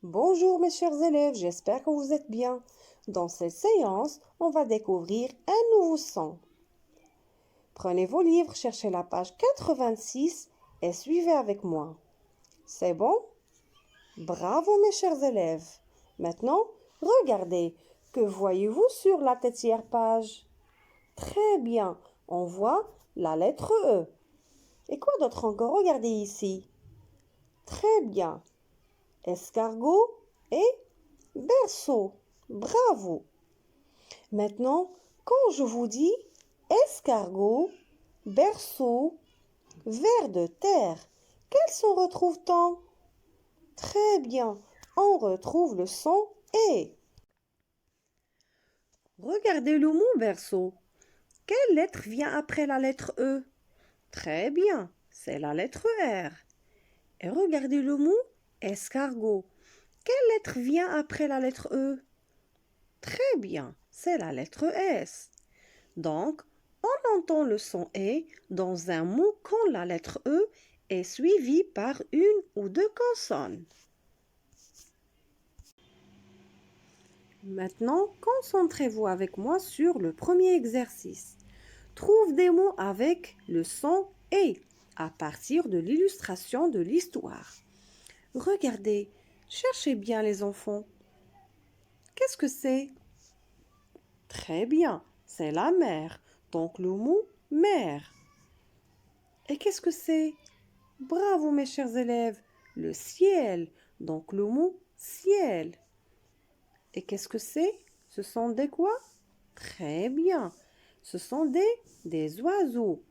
Bonjour mes chers élèves, j'espère que vous êtes bien. Dans cette séance, on va découvrir un nouveau son. Prenez vos livres, cherchez la page 86 et suivez avec moi. C'est bon? Bravo mes chers élèves. Maintenant, regardez, que voyez-vous sur la têtière page? Très bien, on voit la lettre E. Et quoi d'autre encore? Regardez ici. Très bien. Escargot et berceau. Bravo. Maintenant, quand je vous dis escargot, berceau, ver de terre, quel son retrouve-t-on? Très bien, on retrouve le son E. Regardez le mot berceau. Quelle lettre vient après la lettre E? Très bien, c'est la lettre R. Et regardez le mot escargot. Quelle lettre vient après la lettre E? Très bien, c'est la lettre S. Donc, on entend le son E dans un mot quand la lettre E est suivie par une ou deux consonnes. Maintenant, concentrez-vous avec moi sur le premier exercice. Trouve des mots avec le son E à partir de l'illustration de l'histoire. Regardez, cherchez bien les enfants. Qu'est-ce que c'est? Très bien, c'est la mer, donc le mot mer. Et qu'est-ce que c'est? Bravo mes chers élèves, le ciel, donc le mot ciel. Et qu'est-ce que c'est? Ce sont des quoi? Très bien, ce sont des oiseaux.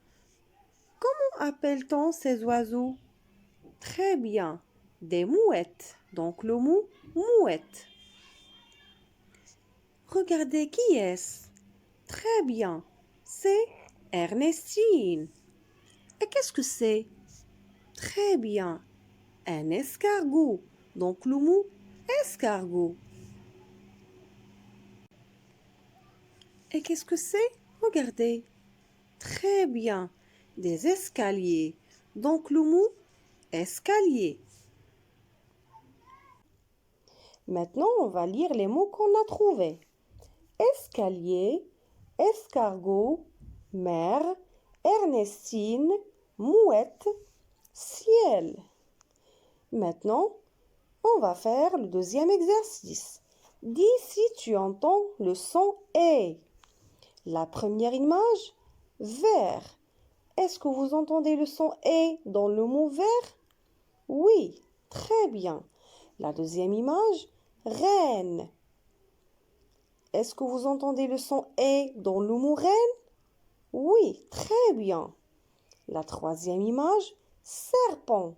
Comment appelle-t-on ces oiseaux? Très bien, des mouettes, donc le mot mouette. Regardez qui est-ce? Très bien, c'est Ernestine. Et qu'est-ce que c'est? Très bien, un escargot, donc le mot escargot. Et qu'est-ce que c'est? Regardez. Très bien, des escaliers, donc le mot escalier. Maintenant, on va lire les mots qu'on a trouvés. Escalier, escargot, mer, Ernestine, mouette, ciel. Maintenant, on va faire le deuxième exercice. Dis si tu entends le son E. La première image, vert. Est-ce que vous entendez le son E dans le mot vert? Oui, très bien. La deuxième image, reine. Est-ce que vous entendez le son E dans le mot reine? Oui, très bien. La troisième image, serpent.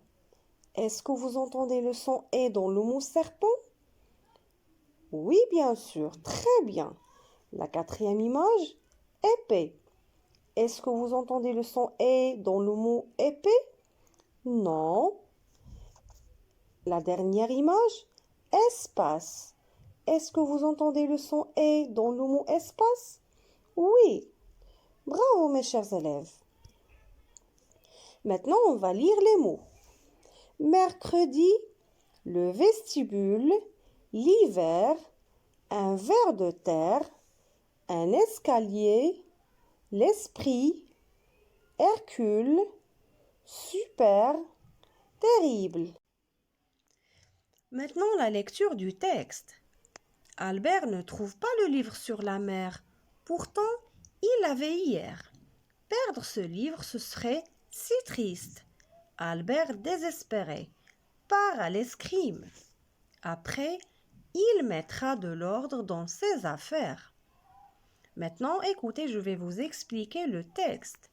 Est-ce que vous entendez le son E dans le mot serpent? Oui, bien sûr, très bien. La quatrième image, épée. Est-ce que vous entendez le son E dans le mot épée? Non. La dernière image, espace. Est-ce que vous entendez le son E dans le mot espace? Oui. Bravo mes chers élèves. Maintenant, on va lire les mots. Mercredi, le vestibule, l'hiver, un ver de terre, un escalier, l'esprit, Hercule, super, terrible. Maintenant, la lecture du texte. Albert ne trouve pas le livre sur la mer. Pourtant, il l'avait hier. Perdre ce livre, ce serait si triste. Albert, désespéré, part à l'escrime. Après, il mettra de l'ordre dans ses affaires. Maintenant, écoutez, je vais vous expliquer le texte.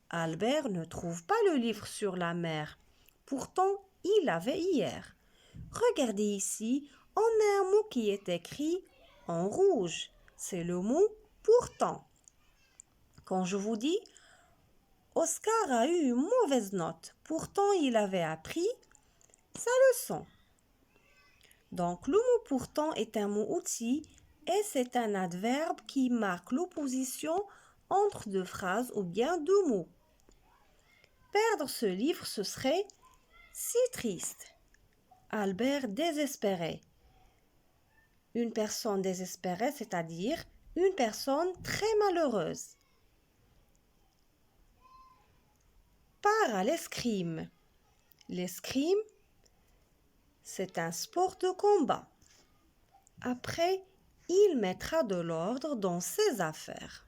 Albert ne trouve pas le livre sur la mer. Pourtant, il l'avait hier. Regardez ici, on a un mot qui est écrit en rouge. C'est le mot pourtant. Quand je vous dis Oscar a eu une mauvaise note, pourtant il avait appris sa leçon. Donc le mot pourtant est un mot outil et c'est un adverbe qui marque l'opposition entre deux phrases ou bien deux mots. Perdre ce livre, ce serait si triste. Albert désespéré. Une personne désespérée, c'est-à-dire une personne très malheureuse. Part à l'escrime. L'escrime, c'est un sport de combat. Après, il mettra de l'ordre dans ses affaires.